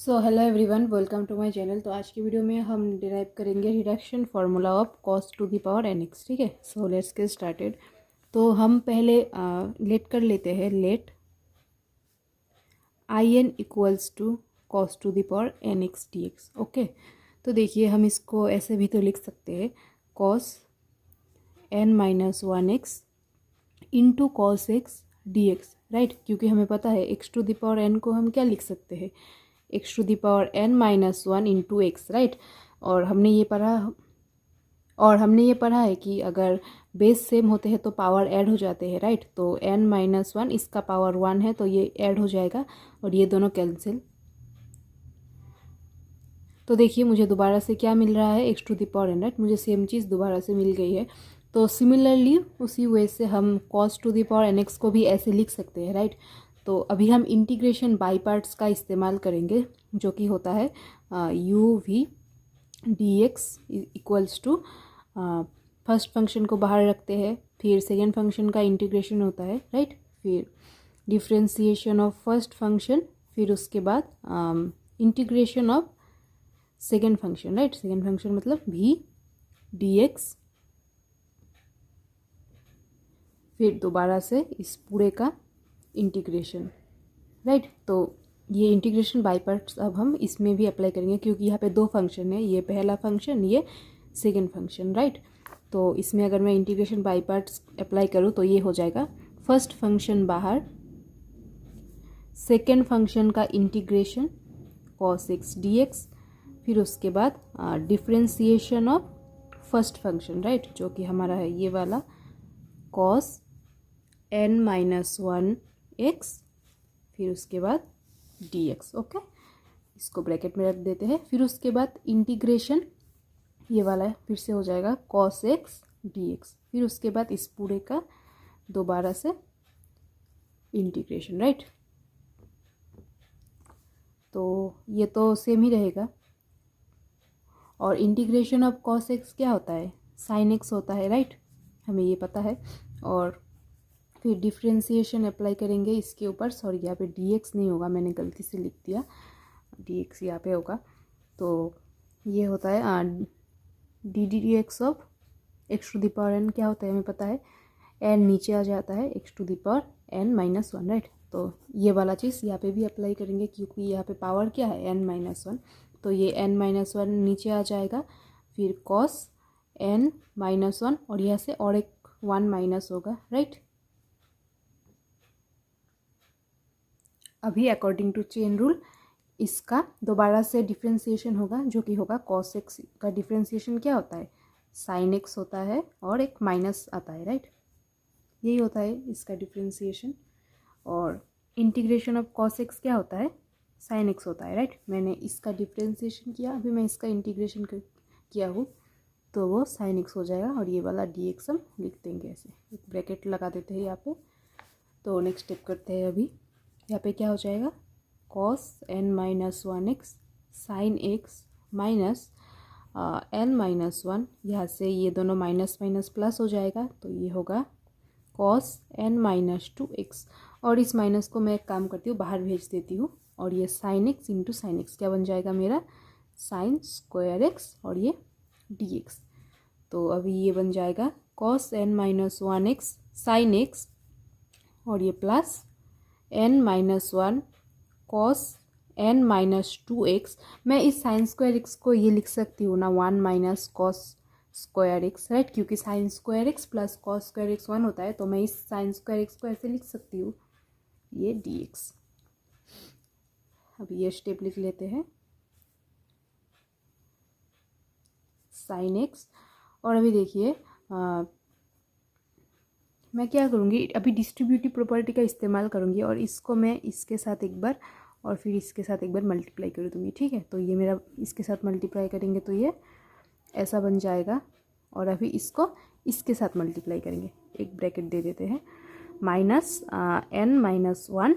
So hello everyone, welcome to my channel. तो आज की वीडियो में हम डिराइव करेंगे reduction formula of cos to the power n x. ठीक है, सो लेट्स गेट स्टार्टेड। तो हम पहले लेट कर लेते हैं। Let I n equals to cos to the power n x d x. Okay, तो देखिए हम इसको ऐसे भी तो लिख सकते हैं, cos n minus one x into cos x d x, right. क्योंकि हमें पता है x to the power n को हम क्या लिख सकते हैं, x to the power n minus one into x, right. और हमने ये पढ़ा है कि अगर बेस सेम होते हैं तो पावर ऐड हो जाते हैं, राइट। तो एन माइनस वन, इसका पावर वन है तो ये ऐड हो जाएगा और ये दोनों कैंसिल। तो देखिए मुझे दोबारा से क्या मिल रहा है, x to the power n, right. मुझे सेम चीज़ दोबारा से मिल गई है। तो सिमिलरली उसी वे से हम cos to the power n x को भी ऐसे लिख सकते हैं, राइट। तो अभी हम इंटीग्रेशन बाई पार्ट्स का इस्तेमाल करेंगे, जो कि होता है u v d x equals to, first function को बाहर रखते हैं, फिर सेकेंड फंक्शन का इंटीग्रेशन होता है, राइट। फिर डिफ्रेंसिएशन ऑफ फर्स्ट फंक्शन, फिर उसके बाद integration of second function, right. Second function मतलब वी डी एक्स, फिर दोबारा से इस पूरे का इंटीग्रेशन, राइट। तो ये इंटीग्रेशन बाई पार्ट्स अब हम इसमें भी अप्लाई करेंगे, क्योंकि यहाँ पे दो फंक्शन है, ये पहला फंक्शन, ये सेकेंड फंक्शन, राइट। तो इसमें अगर मैं इंटीग्रेशन बाई पार्ट्स अप्लाई करूँ तो ये हो जाएगा फर्स्ट फंक्शन बाहर, सेकेंड फंक्शन का integration cos x d x, फिर उसके बाद differentiation of first function, right, जो कि हमारा है ये वाला cos n minus one x, फिर उसके बाद डी एक्स। ओके, इसको ब्रैकेट में रख देते हैं। फिर उसके बाद इंटीग्रेशन ये वाला है, फिर से हो जाएगा कॉस एक्स डी एक्स, फिर उसके बाद इस पूरे का दोबारा से इंटीग्रेशन, राइट। तो ये तो सेम ही रहेगा। और इंटीग्रेशन ऑफ कॉस एक्स क्या होता है, साइन एक्स होता है, राइट, हमें ये पता है। और फिर डिफ्रेंसिएशन अप्लाई करेंगे इसके ऊपर। सॉरी, यहाँ पे डी एक्स नहीं होगा, मैंने गलती से लिख दिया, डी एक्स यहाँ पे होगा। तो ये होता है d d d x of x to the power n, क्या होता है हमें पता है, एन नीचे आ जाता है, x to the power n minus one, right. तो ये वाला चीज़ यहाँ पे भी अप्लाई करेंगे, क्योंकि यहाँ पे पावर क्या है, एन माइनस वन। तो ये एन माइनस वन नीचे आ जाएगा, फिर कॉस एन माइनस वन, और यहाँ से और एक वन माइनस होगा, राइट। अभी अकॉर्डिंग टू चेन रूल इसका दोबारा से डिफ्रेंसिएशन होगा, जो कि होगा कॉस एक्स का डिफ्रेंसिएशन क्या होता है, साइन एक्स होता है और एक माइनस आता है, राइट। यही होता है इसका डिफ्रेंसिएशन। और इंटीग्रेशन ऑफ कॉस एक्स क्या होता है, साइन एक्स होता है, राइट। मैंने इसका डिफ्रेंसिएशन किया, अभी मैं इसका इंटीग्रेशन किया हूँ, तो वो साइन एक्स हो जाएगा। और ये वाला डी एक्स हम लिख देंगे ऐसे, एक ब्रैकेट लगा देते हैं यहाँ पे। तो नेक्स्ट स्टेप करते हैं। अभी यहाँ पे क्या हो जाएगा, cos n minus one x sine x minus n minus one, यहाँ से ये दोनों माइनस माइनस प्लस हो जाएगा, तो ये होगा cos n minus two x. और इस माइनस को मैं एक काम करती हूँ, बाहर भेज देती हूँ, और ये sine x into sine x क्या बन जाएगा मेरा, साइन स्क्वायर एक्स, और ये डी एक्स। तो अभी ये बन जाएगा cos n minus one x sine x, और ये plus n minus one cos n minus two x. मैं इस साइन स्क्वायर एक्स को ये लिख सकती हूँ ना, one minus cos square x, right, क्योंकि sine square x plus cos square x one होता है। तो मैं इस साइन स्क्वायर एक्स को ऐसे लिख सकती हूँ, ये डी एक्स। अभी ये स्टेप लिख लेते हैं, साइन एक्स। और अभी देखिए मैं क्या करूँगी, अभी डिस्ट्रीब्यूटिव प्रॉपर्टी का इस्तेमाल करूँगी, और इसको मैं इसके साथ एक बार और फिर इसके साथ एक बार मल्टीप्लाई कर दूँगी, ठीक है। तो ये मेरा इसके साथ मल्टीप्लाई करेंगे तो ये ऐसा बन जाएगा, और अभी इसको इसके साथ मल्टीप्लाई करेंगे, एक ब्रैकेट दे देते हैं, माइनस एन माइनस वन,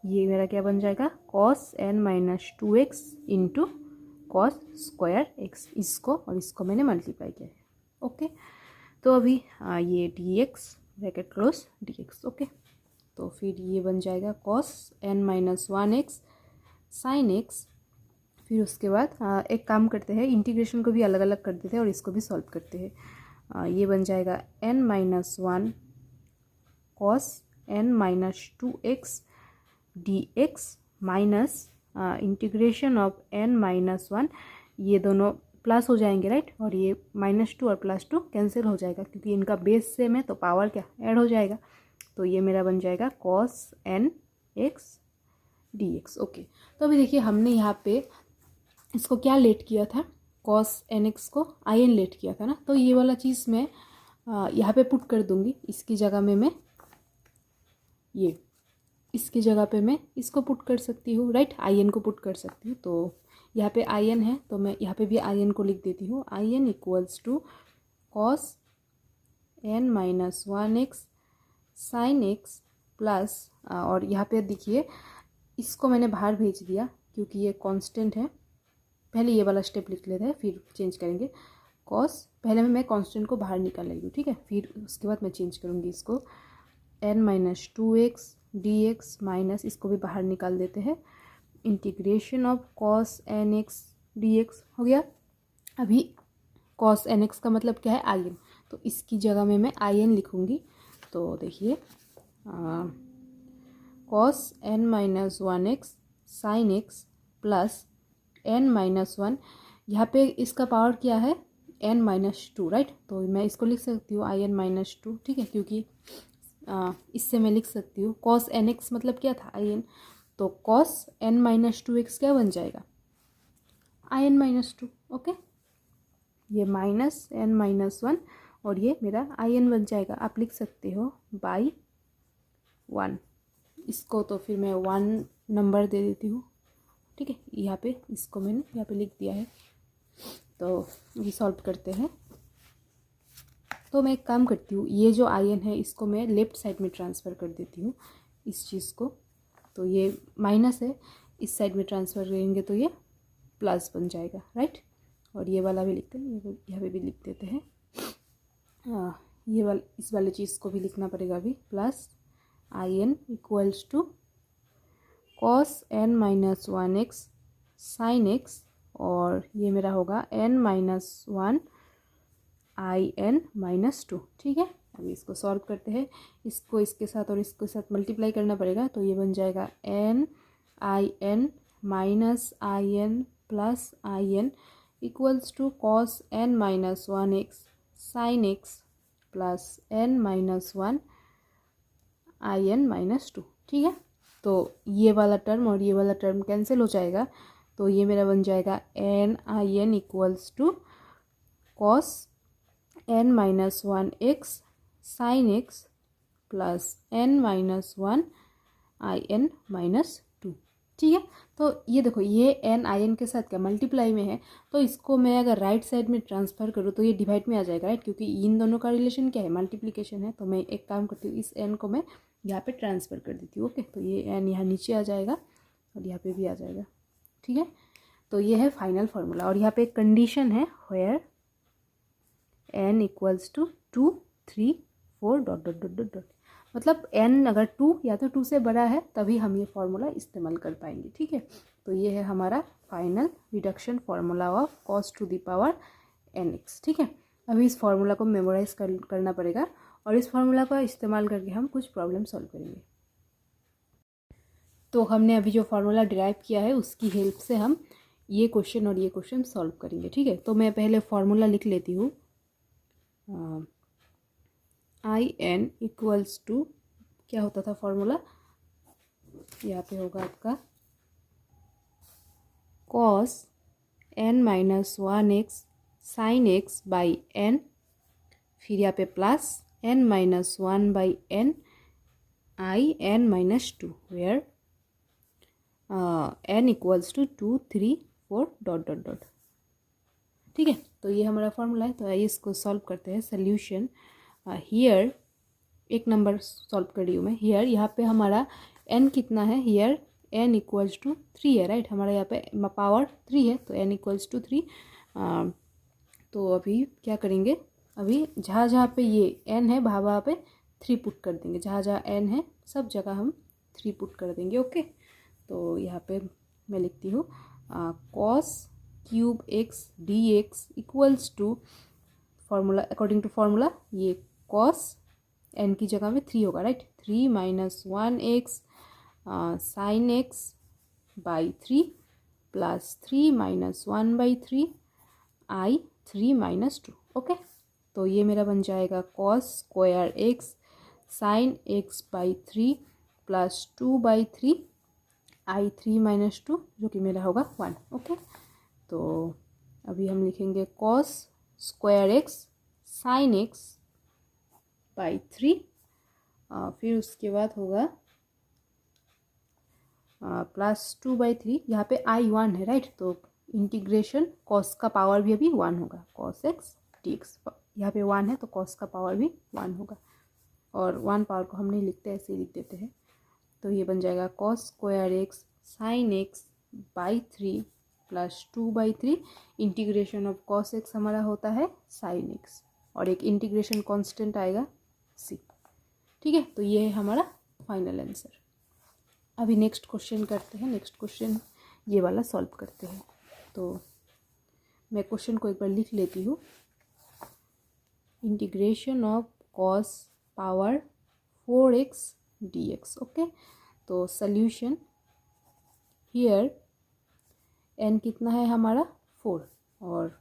ये मेरा क्या बन जाएगा, cos n minus two x into cos square x. इसको और इसको मैंने मल्टीप्लाई किया है, ओके। तो अभी ये d x bracket close d x, okay. तो फिर ये बन जाएगा cos n minus one x sine x फिर उसके बाद एक काम करते हैं, इंटीग्रेशन को भी अलग अलग कर देते हैं और इसको भी सॉल्व करते हैं। ये बन जाएगा n-1 cos n-2x dx minus integration of n-1, ये दोनों प्लस हो जाएंगे राइट, और ये -2 और +2 कैंसिल हो जाएगा क्योंकि इनका बेस सेम है तो पावर क्या ऐड हो जाएगा। तो ये मेरा बन जाएगा cos nx dx। ओके, तो अभी देखिए हमने यहाँ पे इसको क्या लेट किया था, cos nx को in लेट किया था ना, तो ये वाला चीज़ मैं यहाँ पे पुट कर दूँगी। इसकी जगह में मैं ये, इसकी जगह पे मैं इसको पुट कर सकती हूँ राइट, in को पुट कर सकती हूँ। तो यहाँ पे in है तो मैं यहाँ पे भी in को लिख देती हूँ। in equals to cos n-1x sin x plus, और यहाँ पे देखिए इसको मैंने बाहर भेज दिया क्योंकि ये कांस्टेंट है। पहले ये वाला स्टेप लिख लेते हैं फिर चेंज करेंगे। cos, पहले मैं कांस्टेंट को बाहर निकाल रही हूँ, ठीक है, फिर उसके बाद मैं चेंज करूँगी इसको। n-2x dx माइनस, इसको भी बाहर निकाल देते हैं, integration of cos nx dx हो गया। अभी cos nx का मतलब क्या है, in, तो इसकी जगह में मैं in लिखूँगी। तो देखिए cos n-1x sin x plus n-1, यहाँ पे इसका पावर क्या है n-2 राइट, तो मैं इसको लिख सकती हूँ in-2, ठीक है, क्योंकि इससे मैं लिख सकती हूँ cos nx मतलब क्या था in, तो cos n-2x क्या बन जाएगा in-2। ओके, ये माइनस n-1 और ये मेरा in बन जाएगा। आप लिख सकते हो बाई 1, इसको तो फिर मैं 1 नंबर दे देती हूँ, ठीक है, यहाँ पे इसको मैंने यहाँ पे लिख दिया है। तो ये सॉल्व करते हैं। तो मैं एक काम करती हूँ, ये जो in है इसको मैं लेफ़्ट साइड में ट्रांसफ़र कर देती हूँ इस चीज़ को। तो ये माइनस है, इस साइड में ट्रांसफ़र करेंगे तो ये प्लस बन जाएगा राइट। और ये वाला भी लिखते हैं, ये यहाँ पे भी लिख देते हैं। ये वाला, इस वाले चीज़ को भी लिखना पड़ेगा अभी, plus in equals to cos n-1x sin x, और ये मेरा होगा n-1 in-2, ठीक है। अभी इसको सॉल्व करते हैं, इसको इसके साथ और इसके साथ मल्टीप्लाई करना पड़ेगा, तो ये बन जाएगा n minus in plus in equals to cos n-1x sin x plus n-1 in-2, ठीक है। तो ये वाला टर्म और ये वाला टर्म कैंसिल हो जाएगा, तो ये मेरा बन जाएगा n equals to cos n-1x sin x plus n-1 in-2, ठीक है। तो ये देखो, ये n in के साथ क्या मल्टीप्लाई में है, तो इसको मैं अगर राइट साइड में ट्रांसफ़र करूँ तो ये डिवाइड में आ जाएगा राइट, क्योंकि इन दोनों का रिलेशन क्या है, मल्टीप्लिकेशन है। तो मैं एक काम करती हूँ, इस n को मैं यहाँ पे ट्रांसफ़र कर देती हूँ। ओके, तो ये n यहाँ नीचे आ जाएगा और यहाँ पे भी आ जाएगा, ठीक है। तो ये है फाइनल फार्मूला, और यहाँ पे एक कंडीशन है where n equals to 2, 3, 4 dot dot dot dot dot, मतलब n अगर 2 या तो 2 से बड़ा है तभी हम ये फार्मूला इस्तेमाल कर पाएंगे, ठीक है। तो ये है हमारा final reduction formula of cos to the power nx, ठीक है। अभी इस फार्मूला को मेमोराइज करना पड़ेगा और इस फार्मूला का इस्तेमाल करके हम कुछ प्रॉब्लम सॉल्व करेंगे। तो हमने अभी जो फार्मूला डिराइव किया है उसकी हेल्प से हम ये क्वेश्चन और ये क्वेश्चन सॉल्व करेंगे, ठीक है। तो मैं पहले फार्मूला लिख लेती हूँ। in इक्वल्स टू, क्या होता था फार्मूला, यहाँ पे होगा आपका cos n-1x sin x by n, फिर यहाँ पे plus n-1 by n in-2 where n equals to 2, 3, 4 dot dot dot, ठीक है। तो ये हमारा फार्मूला है। तो आइए इसको सॉल्व करते हैं। सोल्यूशन हियर, एक नंबर सॉल्व कर रही हूँ मैं हियर, यहाँ पे हमारा n कितना है, हियर n इक्वल्स टू 3 है राइट, हमारा यहाँ पे पावर 3 है, तो n इक्वल्स टू 3। तो अभी क्या करेंगे, अभी जहाँ जहाँ पे ये n है वहाँ पे 3 पुट कर देंगे, जहाँ जहाँ n है सब जगह हम 3 पुट कर देंगे। ओके, तो यहाँ पे मैं लिखती हूँ cos cube x d x equals to formula, according to formula ये कॉस एन की जगह में 3 होगा, right. 3 minus 1x sine x by 3 plus 3 minus 1/3 I 3 minus 2। Okay, तो ये मेरा बन जाएगा cos square x sine x by 3 plus 2/3 I 3 minus 2, जो कि मेरा होगा 1। ओके, तो अभी हम लिखेंगे cos square x sine x by 3, फिर उसके बाद होगा प्लस 2/3, यहाँ पे आई 1 है, राइट। तो इंटीग्रेशन कॉस का पावर भी अभी 1 होगा, कॉस एक्स डी एक्स, यहाँ पे 1 है तो कॉस का पावर भी 1 होगा, और 1 पावर को हम नहीं लिखते, ऐसे ही लिख देते हैं। तो ये बन जाएगा cos square x sine x by 3 plus 2/3, integration of cos x हमारा होता है साइन एक्स, और एक इंटीग्रेशन कांस्टेंट आएगा सी। ठीक है, तो ये है हमारा फाइनल आंसर। अभी नेक्स्ट क्वेश्चन करते हैं। नेक्स्ट क्वेश्चन ये वाला सॉल्व करते हैं। तो मैं क्वेश्चन को एक बार लिख लेती हूँ। Integration of cos power 4x dx। Okay, तो सल्यूशन हियर n कितना है हमारा 4, और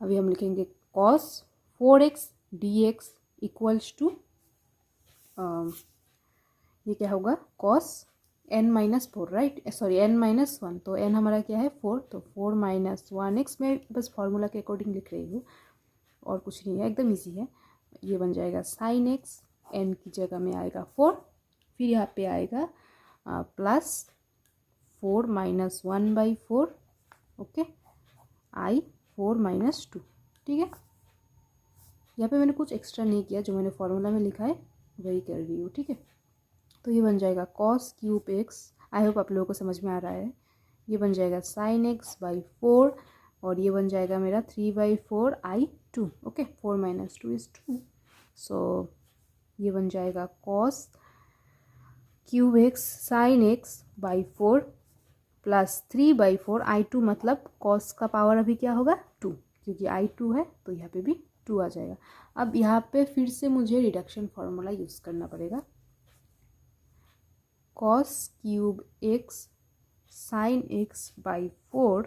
अभी हम लिखेंगे cos 4x dx equals to ये क्या होगा cos n minus 4, right, sorry n minus 1। तो n हमारा क्या है 4, तो 4 माइनस 1x, मैं बस फॉर्मूला के अकॉर्डिंग लिख रही हूँ और कुछ नहीं है, एकदम इजी है। ये बन जाएगा साइन एक्स, n की जगह में आएगा 4, फिर यहाँ पे आएगा प्लस 4 माइनस 1/4, ओके, आई 4 माइनस 2। ठीक है, यहाँ पे मैंने कुछ एक्स्ट्रा नहीं किया, जो मैंने फॉर्मूला में लिखा है वही कर रही हूँ। ठीक है, तो ये बन जाएगा cos cube x, I hope आप लोगों को समझ में आ रहा है। ये बन जाएगा साइन एक्स बाई 4, और ये बन जाएगा मेरा 3/4 आई 2। ओके, 4 माइनस 2 इज 2, सो ये बन जाएगा cos cube x sine x by 4 plus 3/4 आई 2, मतलब कॉस का पावर अभी क्या होगा 2, क्योंकि आई 2 है तो यहाँ पे भी 2 आ जाएगा। अब यहाँ पे फिर से मुझे रिडक्शन फार्मूला यूज़ करना पड़ेगा। Cos cube x sine x by 4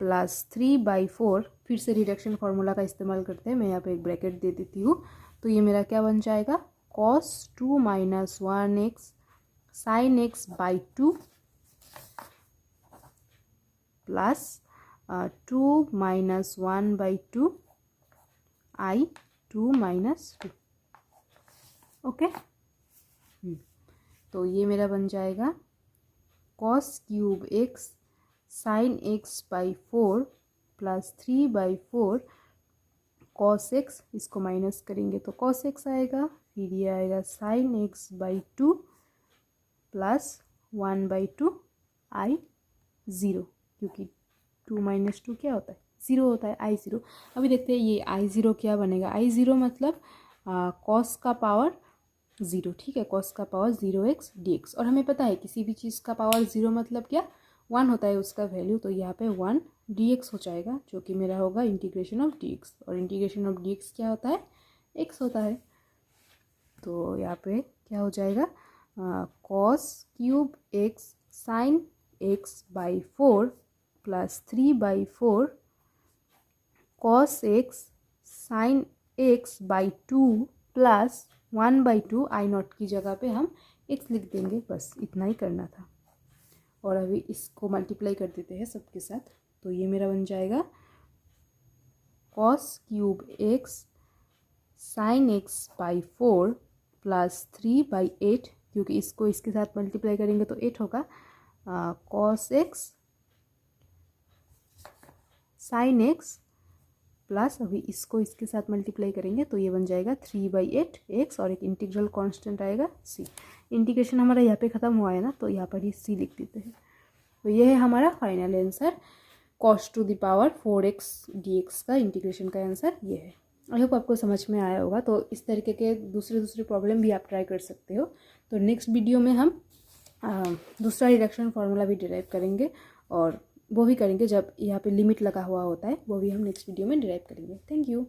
plus 3/4, फिर से रिडक्शन फार्मूला का इस्तेमाल करते हैं। मैं यहाँ पे एक ब्रैकेट दे देती हूँ, तो ये मेरा क्या बन जाएगा cos 2 minus 1x sine x by 2 plus 2 minus 1/2 I 2 minus 2। Okay, तो ये मेरा बन जाएगा cos cube x sine x by 4 plus 3/4 cos x, इसको माइनस करेंगे तो कॉस एक्स आएगा, फिर ये आएगा साइन एक्स बाई 2 प्लस 1/2 आई 0, क्योंकि 2 माइनस 2 क्या होता है 0 होता है, आई 0। अभी देखते हैं ये आई 0 क्या बनेगा। आई 0 मतलब कॉस का पावर 0, ठीक है, कॉस का पावर 0x dx, और हमें पता है किसी भी चीज़ का पावर 0 मतलब क्या 1 होता है उसका वैल्यू, तो यहाँ पे 1 dx हो जाएगा, जो कि मेरा होगा इंटीग्रेशन ऑफ dx, और इंटीग्रेशन ऑफ dx क्या होता है x होता है। तो यहाँ पे क्या हो जाएगा cos cube x sine x by 4 plus 3/4 cos x sine x by 2 plus 1/2 I not की जगह पे हम x लिख देंगे, बस इतना ही करना था। और अभी इसको मल्टीप्लाई कर देते हैं सबके साथ, तो ये मेरा बन जाएगा cos cube x sine x by 4 plus 3/8, क्योंकि इसको इसके साथ मल्टीप्लाई करेंगे तो 8 होगा, cos x sine x plus अभी इसको इसके साथ मल्टीप्लाई करेंगे तो ये बन जाएगा 3/8 एक्स, और एक इंटीग्रल कांस्टेंट आएगा सी। इंटीग्रेशन हमारा यहाँ पे ख़त्म हुआ है ना, तो यहाँ पर ही सी लिख देते हैं। तो ये है हमारा final answer, cos to the power 4x dx का इंटीग्रेशन का आंसर ये है। आई होप आपको समझ में आया होगा। तो इस तरीके के दूसरे प्रॉब्लम भी आप ट्राई कर सकते हो। तो नेक्स्ट वीडियो में हम दूसरा रिडक्शन फार्मूला भी डिराइव करेंगे, और वो भी करेंगे जब यहाँ पे लिमिट लगा हुआ होता है, वो भी हम नेक्स्ट वीडियो में डिराइव करेंगे। Thank you.